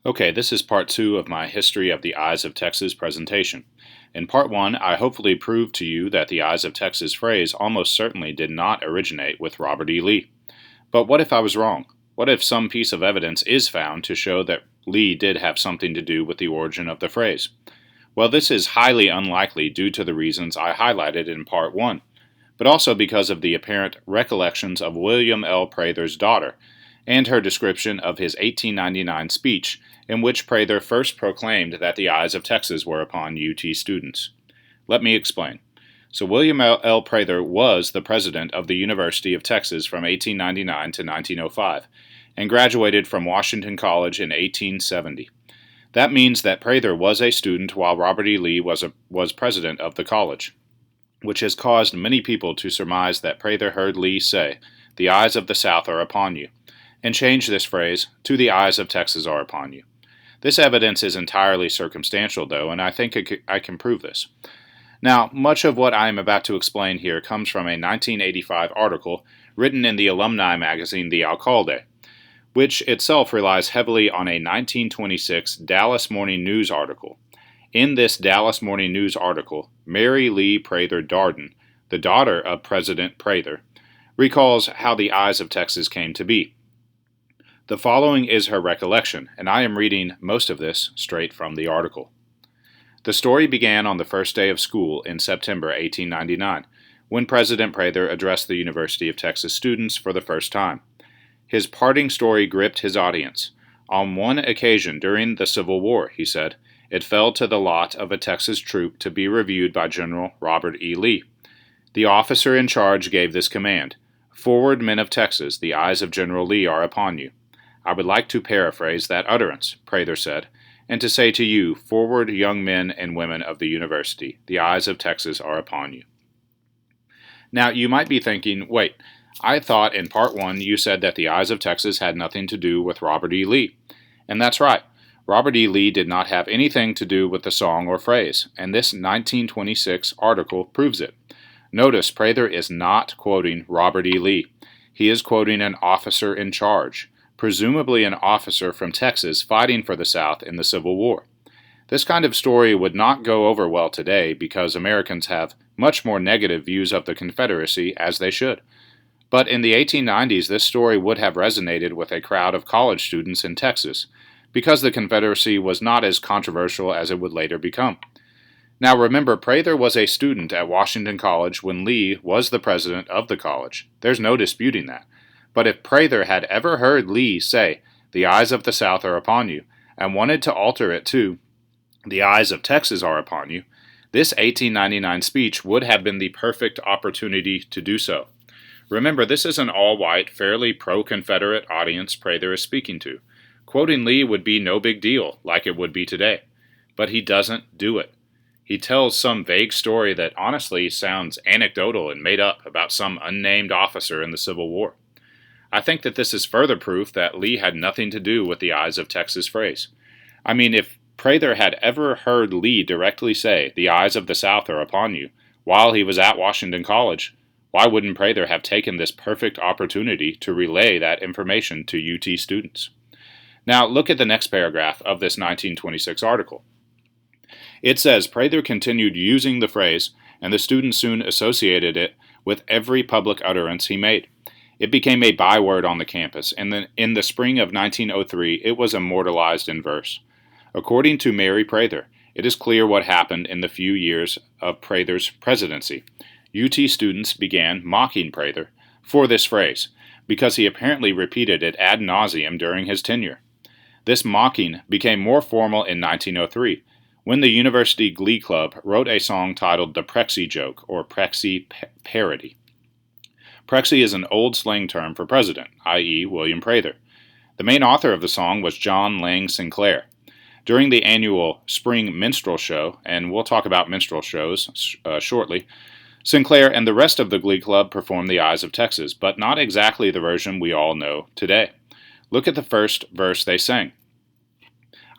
Okay, this is part two of my History of the Eyes of Texas presentation. In part one, I hopefully proved to you that the Eyes of Texas phrase almost certainly did not originate with Robert E. Lee. But what if I was wrong? What if some piece of evidence is found to show that Lee did have something to do with the origin of the phrase? Well, this is highly unlikely due to the reasons I highlighted in part one, but also because of the apparent recollections of William L. Prather's daughter and her description of his 1899 speech in which Prather first proclaimed that the eyes of Texas were upon UT students. Let me explain. So William L. Prather was the president of the University of Texas from 1899 to 1905 and graduated from Washington College in 1870. That means that Prather was a student while Robert E. Lee was president of the college, which has caused many people to surmise that Prather heard Lee say, "The eyes of the South are upon you," and change this phrase to "the eyes of Texas are upon you." This evidence is entirely circumstantial, though, and I think I can prove this. Now, much of what I am about to explain here comes from a 1985 article written in the alumni magazine The Alcalde, which itself relies heavily on a 1926 Dallas Morning News article. In this Dallas Morning News article, Mary Lee Prather Darden, the daughter of President Prather, recalls how the eyes of Texas came to be. The following is her recollection, and I am reading most of this straight from the article. The story began on the first day of school in September 1899, when President Prather addressed the University of Texas students for the first time. His parting story gripped his audience. On one occasion during the Civil War, he said, it fell to the lot of a Texas troop to be reviewed by General Robert E. Lee. The officer in charge gave this command, "Forward, men of Texas, the eyes of General Lee are upon you." I would like to paraphrase that utterance, Prather said, and to say to you, forward, young men and women of the university, the eyes of Texas are upon you. Now, you might be thinking, wait, I thought in part one you said that the eyes of Texas had nothing to do with Robert E. Lee. And that's right. Robert E. Lee did not have anything to do with the song or phrase, and this 1926 article proves it. Notice Prather is not quoting Robert E. Lee. He is quoting an officer in charge, presumably an officer from Texas fighting for the South in the Civil War. This kind of story would not go over well today because Americans have much more negative views of the Confederacy, as they should. But in the 1890s, this story would have resonated with a crowd of college students in Texas, because the Confederacy was not as controversial as it would later become. Now remember, Prather was a student at Washington College when Lee was the president of the college. There's no disputing that. But if Prather had ever heard Lee say, "The eyes of the South are upon you," and wanted to alter it to, "The eyes of Texas are upon you," this 1899 speech would have been the perfect opportunity to do so. Remember, this is an all-white, fairly pro-Confederate audience Prather is speaking to. Quoting Lee would be no big deal, like it would be today. But he doesn't do it. He tells some vague story that honestly sounds anecdotal and made up about some unnamed officer in the Civil War. I think that this is further proof that Lee had nothing to do with the eyes of Texas phrase. I mean, if Prather had ever heard Lee directly say, "The eyes of the South are upon you," while he was at Washington College, why wouldn't Prather have taken this perfect opportunity to relay that information to UT students? Now, look at the next paragraph of this 1926 article. It says, Prather continued using the phrase, and the students soon associated it with every public utterance he made. It became a byword on the campus, and then in the spring of 1903, it was immortalized in verse. According to Mary Prather, it is clear what happened in the few years of Prather's presidency. UT students began mocking Prather for this phrase, because he apparently repeated it ad nauseum during his tenure. This mocking became more formal in 1903, when the University Glee Club wrote a song titled The Prexy Joke, or Prexy Parody. Prexy is an old slang term for president, i.e. William Prather. The main author of the song was John Lang Sinclair. During the annual Spring Minstrel Show, and we'll talk about minstrel shows shortly, Sinclair and the rest of the Glee Club performed The Eyes of Texas, but not exactly the version we all know today. Look at the first verse they sang.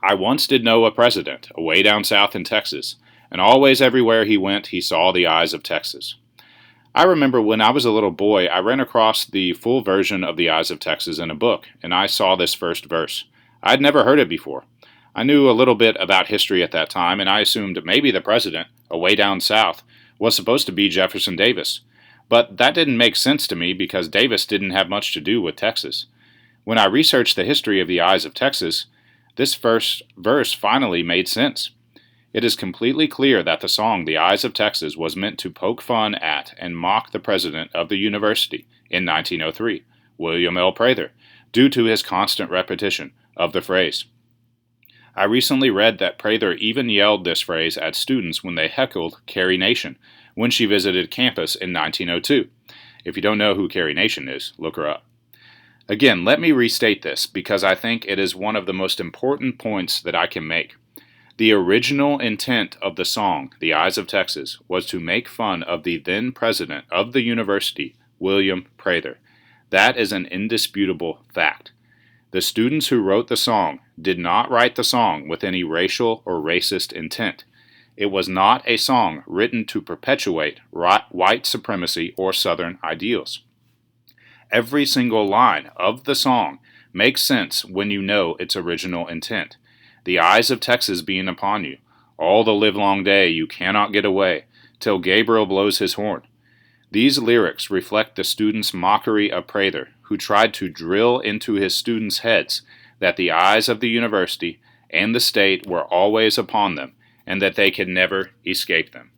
"I once did know a president, away down south in Texas, and always everywhere he went he saw the eyes of Texas." I remember when I was a little boy, I ran across the full version of The Eyes of Texas in a book, and I saw this first verse. I'd never heard it before. I knew a little bit about history at that time, and I assumed maybe the president, away down south, was supposed to be Jefferson Davis. But that didn't make sense to me because Davis didn't have much to do with Texas. When I researched the history of the Eyes of Texas, this first verse finally made sense. It is completely clear that the song The Eyes of Texas was meant to poke fun at and mock the president of the university in 1903, William L. Prather, due to his constant repetition of the phrase. I recently read that Prather even yelled this phrase at students when they heckled Carrie Nation when she visited campus in 1902. If you don't know who Carrie Nation is, look her up. Again, let me restate this because I think it is one of the most important points that I can make. The original intent of the song, The Eyes of Texas, was to make fun of the then president of the university, William Prather. That is an indisputable fact. The students who wrote the song did not write the song with any racial or racist intent. It was not a song written to perpetuate white supremacy or Southern ideals. Every single line of the song makes sense when you know its original intent. The eyes of Texas being upon you, all the livelong day you cannot get away, till Gabriel blows his horn. These lyrics reflect the students' mockery of Prather, who tried to drill into his students' heads that the eyes of the university and the state were always upon them, and that they could never escape them.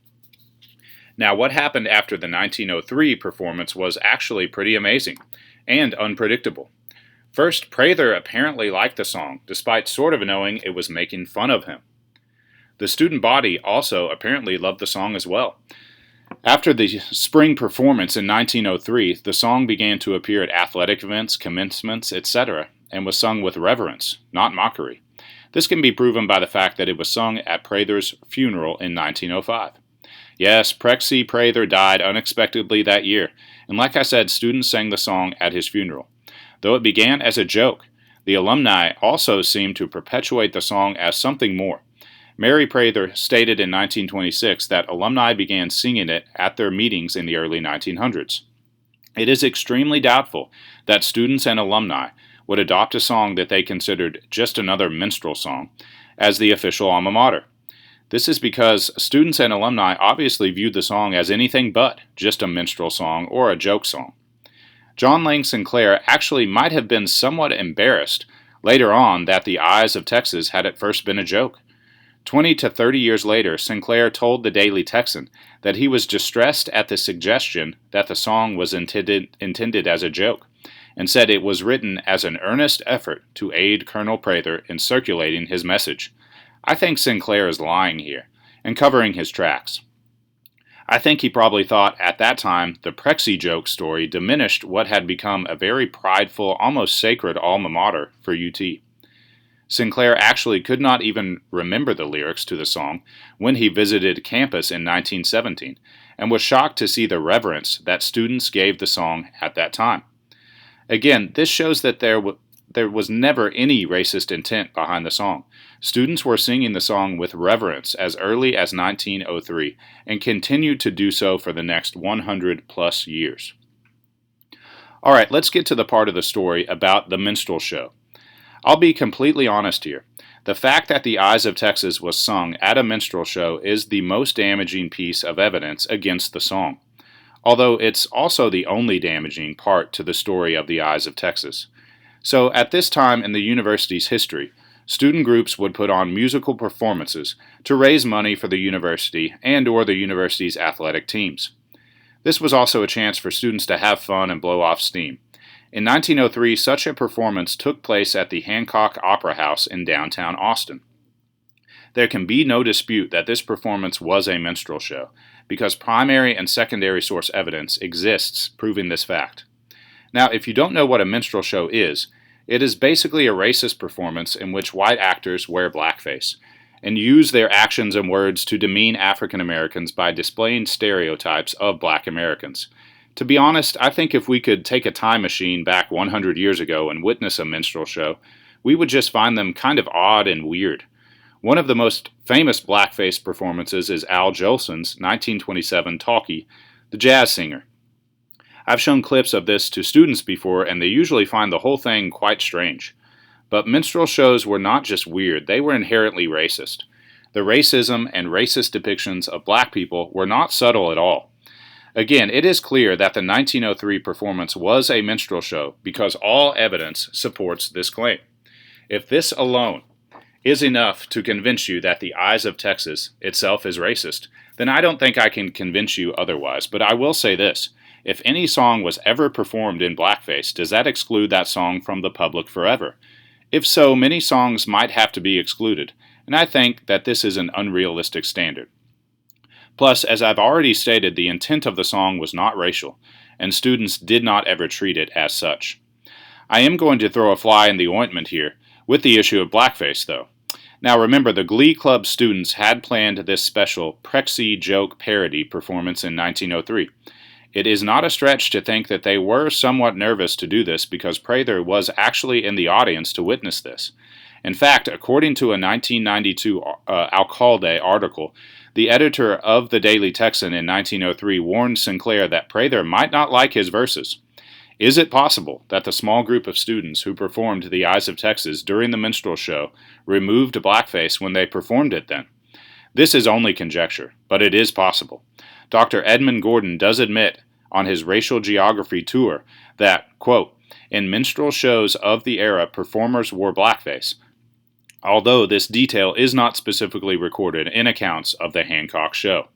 Now, what happened after the 1903 performance was actually pretty amazing and unpredictable. First, Prather apparently liked the song, despite sort of knowing it was making fun of him. The student body also apparently loved the song as well. After the spring performance in 1903, the song began to appear at athletic events, commencements, etc., and was sung with reverence, not mockery. This can be proven by the fact that it was sung at Prather's funeral in 1905. Yes, Prexy Prather died unexpectedly that year, and like I said, students sang the song at his funeral. Though it began as a joke, the alumni also seemed to perpetuate the song as something more. Mary Prather stated in 1926 that alumni began singing it at their meetings in the early 1900s. It is extremely doubtful that students and alumni would adopt a song that they considered just another minstrel song as the official alma mater. This is because students and alumni obviously viewed the song as anything but just a minstrel song or a joke song. John Lang Sinclair actually might have been somewhat embarrassed later on that The Eyes of Texas had at first been a joke. 20 to 30 years later, Sinclair told the Daily Texan that he was distressed at the suggestion that the song was intended as a joke, and said it was written as an earnest effort to aid Colonel Prather in circulating his message. I think Sinclair is lying here and covering his tracks. I think he probably thought at that time the Prexy joke story diminished what had become a very prideful, almost sacred alma mater for UT. Sinclair actually could not even remember the lyrics to the song when he visited campus in 1917, and was shocked to see the reverence that students gave the song at that time. Again, this shows that there was never any racist intent behind the song. Students were singing the song with reverence as early as 1903 and continued to do so for the next 100 plus years. Alright, let's get to the part of the story about the minstrel show. I'll be completely honest here. The fact that The Eyes of Texas was sung at a minstrel show is the most damaging piece of evidence against the song, although it's also the only damaging part to the story of The Eyes of Texas. So at this time in the university's history, student groups would put on musical performances to raise money for the university and/or the university's athletic teams. This was also a chance for students to have fun and blow off steam. In 1903, such a performance took place at the Hancock Opera House in downtown Austin. There can be no dispute that this performance was a minstrel show, because primary and secondary source evidence exists proving this fact. Now, if you don't know what a minstrel show is, it is basically a racist performance in which white actors wear blackface and use their actions and words to demean African Americans by displaying stereotypes of black Americans. To be honest, I think if we could take a time machine back 100 years ago and witness a minstrel show, we would just find them kind of odd and weird. One of the most famous blackface performances is Al Jolson's 1927 talkie, The Jazz Singer. I've shown clips of this to students before, and they usually find the whole thing quite strange. But minstrel shows were not just weird, they were inherently racist. The racism and racist depictions of black people were not subtle at all. Again, it is clear that the 1903 performance was a minstrel show because all evidence supports this claim. If this alone is enough to convince you that the Eyes of Texas itself is racist, then I don't think I can convince you otherwise. But I will say this. If any song was ever performed in blackface, does that exclude that song from the public forever? If so, many songs might have to be excluded, and I think that this is an unrealistic standard. Plus, as I've already stated, the intent of the song was not racial, and students did not ever treat it as such. I am going to throw a fly in the ointment here, with the issue of blackface, though. Now remember, the Glee Club students had planned this special Prexy joke parody performance in 1903. It is not a stretch to think that they were somewhat nervous to do this because Prather was actually in the audience to witness this. In fact, according to a 1992 Alcalde article, the editor of the Daily Texan in 1903 warned Sinclair that Prather might not like his verses. Is it possible that the small group of students who performed The Eyes of Texas during the minstrel show removed blackface when they performed it then? This is only conjecture, but it is possible. Dr. Edmund Gordon does admit on his racial geography tour that, quote, in minstrel shows of the era, performers wore blackface, although this detail is not specifically recorded in accounts of the Hancock show.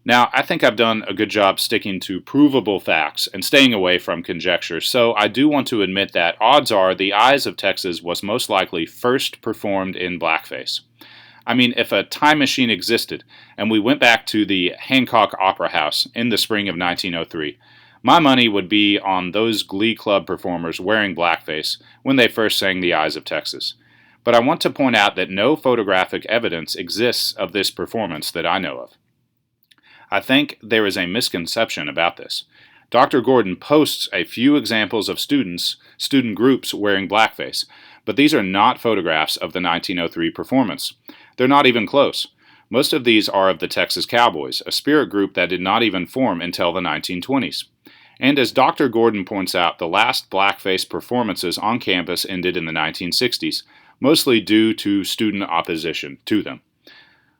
Now, I think I've done a good job sticking to provable facts and staying away from conjecture, so I do want to admit that odds are The Eyes of Texas was most likely first performed in blackface. I mean, if a time machine existed and we went back to the Hancock Opera House in the spring of 1903, my money would be on those Glee Club performers wearing blackface when they first sang The Eyes of Texas. But I want to point out that no photographic evidence exists of this performance that I know of. I think there is a misconception about this. Dr. Gordon posts a few examples of student groups wearing blackface, but these are not photographs of the 1903 performance. They're not even close. Most of these are of the Texas Cowboys, a spirit group that did not even form until the 1920s. And as Dr. Gordon points out, the last blackface performances on campus ended in the 1960s, mostly due to student opposition to them.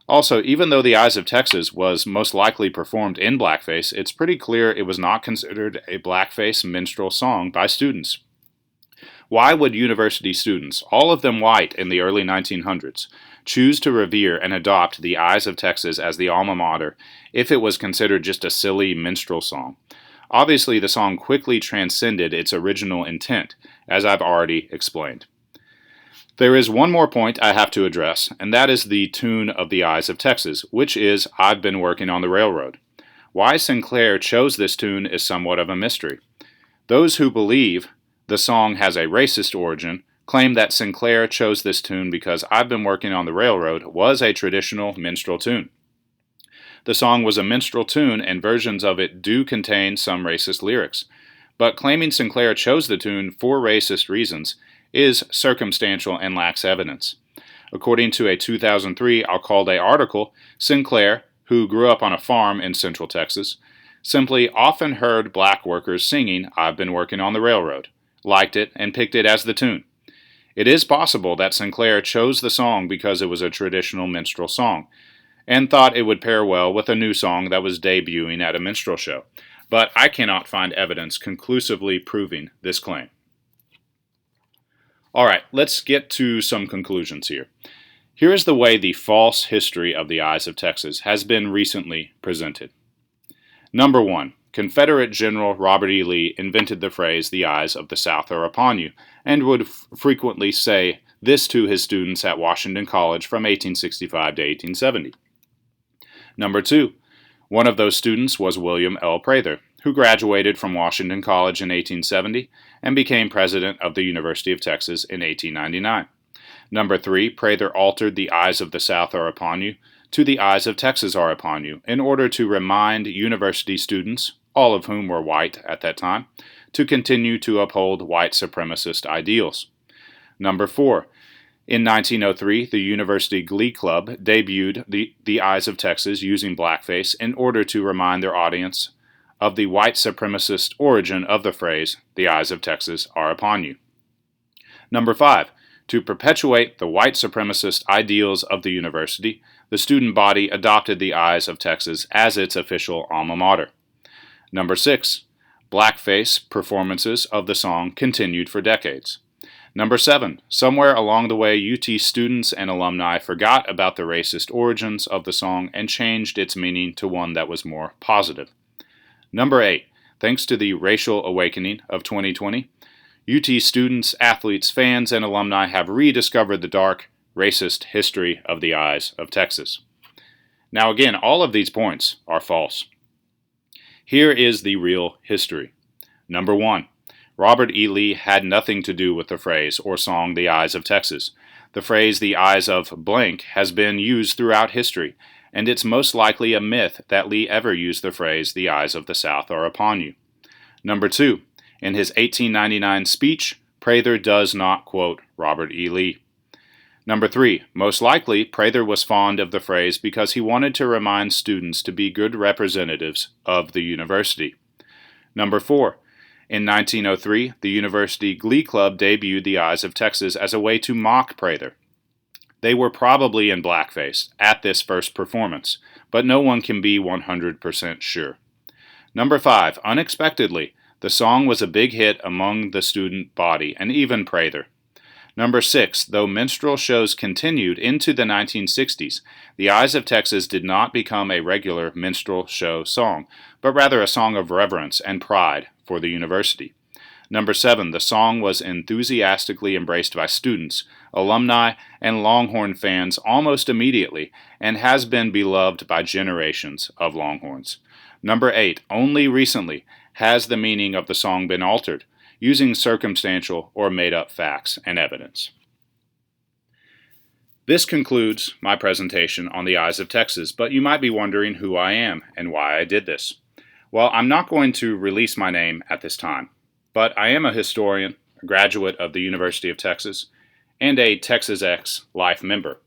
Also, even though The Eyes of Texas was most likely performed in blackface, it's pretty clear it was not considered a blackface minstrel song by students. Why would university students, all of them white in the early 1900s, choose to revere and adopt The Eyes of Texas as the alma mater if it was considered just a silly minstrel song? Obviously, the song quickly transcended its original intent, as I've already explained. There is one more point I have to address, and that is the tune of The Eyes of Texas, which is I've Been Working on the Railroad. Why Sinclair chose this tune is somewhat of a mystery. Those who believe the song has a racist origin claim that Sinclair chose this tune because I've Been Working on the Railroad was a traditional minstrel tune. The song was a minstrel tune, and versions of it do contain some racist lyrics. But claiming Sinclair chose the tune for racist reasons is circumstantial and lacks evidence. According to a 2003 Alcalde article, Sinclair, who grew up on a farm in central Texas, simply often heard black workers singing I've Been Working on the Railroad, liked it, and picked it as the tune. It is possible that Sinclair chose the song because it was a traditional minstrel song, and thought it would pair well with a new song that was debuting at a minstrel show, but I cannot find evidence conclusively proving this claim. Alright, let's get to some conclusions here. Here is the way the false history of The Eyes of Texas has been recently presented. Number 1. Confederate General Robert E. Lee invented the phrase, "The eyes of the South are upon you," and would frequently say this to his students at Washington College from 1865 to 1870. Number 2. One of those students was William L. Prather, who graduated from Washington College in 1870 and became president of the University of Texas in 1899. Number 3, Prather altered "The eyes of the South are upon you" to "The eyes of Texas are upon you" in order to remind university students, all of whom were white at that time, to continue to uphold white supremacist ideals. Number 4, in 1903, the University Glee Club debuted the Eyes of Texas using blackface in order to remind their audience of the white supremacist origin of the phrase, "The eyes of Texas are upon you." Number 5. To perpetuate the white supremacist ideals of the university, the student body adopted the Eyes of Texas as its official alma mater. Number 6. Blackface performances of the song continued for decades. Number 7. Somewhere along the way, UT students and alumni forgot about the racist origins of the song and changed its meaning to one that was more positive. Number 8. Thanks to the racial awakening of 2020, UT students, athletes, fans, and alumni have rediscovered the dark, racist history of the Eyes of Texas. Now again, all of these points are false. Here is the real history. Number 1. Robert E. Lee had nothing to do with the phrase or song The Eyes of Texas. The phrase the eyes of blank has been used throughout history, and it's most likely a myth that Lee ever used the phrase the eyes of the South are upon you. Number 2. In his 1899 speech, Prather does not quote Robert E. Lee. Number 3. Most likely, Prather was fond of the phrase because he wanted to remind students to be good representatives of the university. Number 4. In 1903, the University Glee Club debuted The Eyes of Texas as a way to mock Prather. They were probably in blackface at this first performance, but no one can be 100% sure. Number 5. Unexpectedly, the song was a big hit among the student body and even Prather. Number 6. Though minstrel shows continued into the 1960s, The Eyes of Texas did not become a regular minstrel show song, but rather a song of reverence and pride for the university. Number 7. The song was enthusiastically embraced by students, alumni, and Longhorn fans almost immediately, and has been beloved by generations of Longhorns. Number 8. Only recently has the meaning of the song been altered, using circumstantial or made-up facts and evidence. This concludes my presentation on The Eyes of Texas, but you might be wondering who I am and why I did this. Well, I'm not going to release my name at this time, but I am a historian, a graduate of the University of Texas, and a Texas X Life member.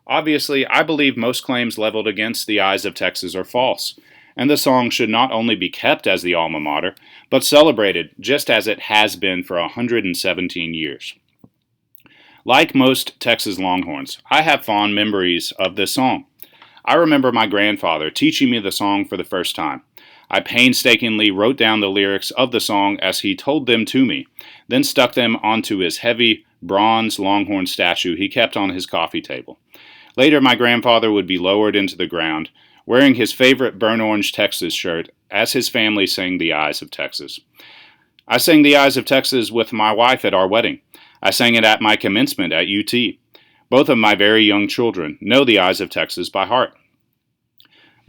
Obviously, I believe most claims leveled against The Eyes of Texas are false, and the song should not only be kept as the alma mater, but celebrated just as it has been for 117 years. Like most Texas Longhorns, I have fond memories of this song. I remember my grandfather teaching me the song for the first time. I painstakingly wrote down the lyrics of the song as he told them to me, then stuck them onto his heavy bronze Longhorn statue he kept on his coffee table. Later, my grandfather would be lowered into the ground, wearing his favorite burnt orange Texas shirt as his family sang The Eyes of Texas. I sang The Eyes of Texas with my wife at our wedding. I sang it at my commencement at UT. Both of my very young children know The Eyes of Texas by heart.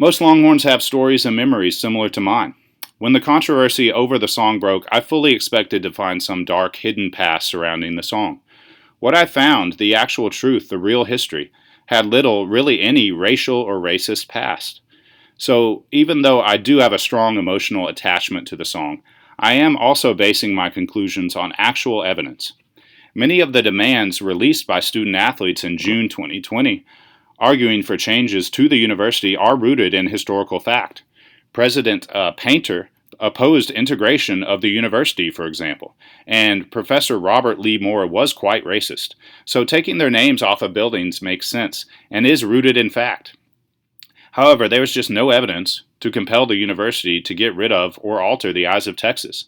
Most Longhorns have stories and memories similar to mine. When the controversy over the song broke, I fully expected to find some dark, hidden past surrounding the song. What I found, the actual truth, the real history, had little, really any, racial or racist past. So even though I do have a strong emotional attachment to the song, I am also basing my conclusions on actual evidence. Many of the demands released by student athletes in June 2020 arguing for changes to the university are rooted in historical fact. President Painter opposed integration of the university, for example, and Professor Robert Lee Moore was quite racist. So taking their names off of buildings makes sense and is rooted in fact. However, there is just no evidence to compel the university to get rid of or alter the Eyes of Texas.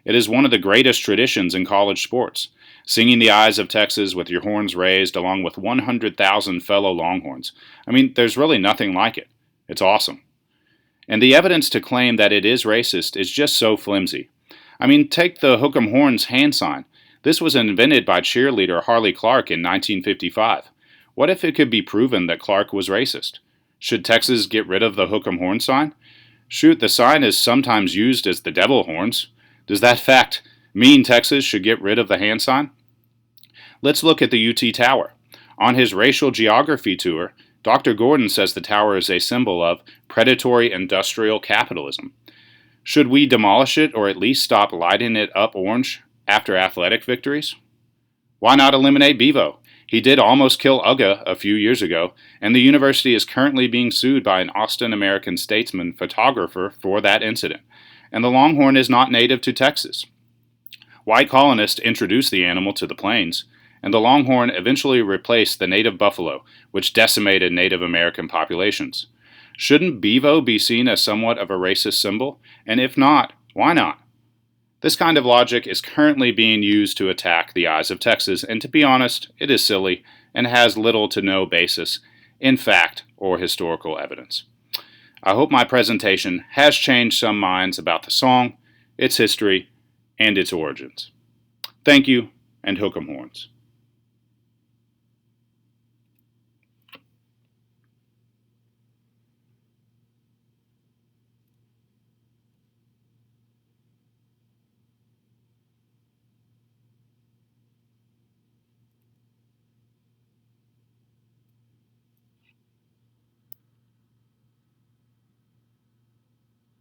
It is one of the greatest traditions in college sports. Singing The Eyes of Texas with your horns raised along with 100,000 fellow Longhorns. I mean, there's really nothing like it. It's awesome. And the evidence to claim that it is racist is just so flimsy. I mean, take the Hook'em Horns hand sign. This was invented by cheerleader Harley Clark in 1955. What if it could be proven that Clark was racist? Should Texas get rid of the Hook'em Horn sign? Shoot, the sign is sometimes used as the devil horns. Does that fact mean Texas should get rid of the hand sign? Let's look at the UT Tower. On his racial geography tour, Dr. Gordon says the tower is a symbol of predatory industrial capitalism. Should we demolish it or at least stop lighting it up orange after athletic victories? Why not eliminate Bevo? He did almost kill Uga a few years ago, and the university is currently being sued by an Austin American Statesman photographer for that incident. And the Longhorn is not native to Texas. White colonists introduced the animal to the plains, and the longhorn eventually replaced the native buffalo, which decimated Native American populations. Shouldn't bevo be seen as somewhat of a racist symbol? And if not, why not? This kind of logic is currently being used to attack the Eyes of Texas, and to be honest, it is silly and has little to no basis in fact or historical evidence. I hope my presentation has changed some minds about the song, its history, and its origins. Thank you, and hook 'em horns.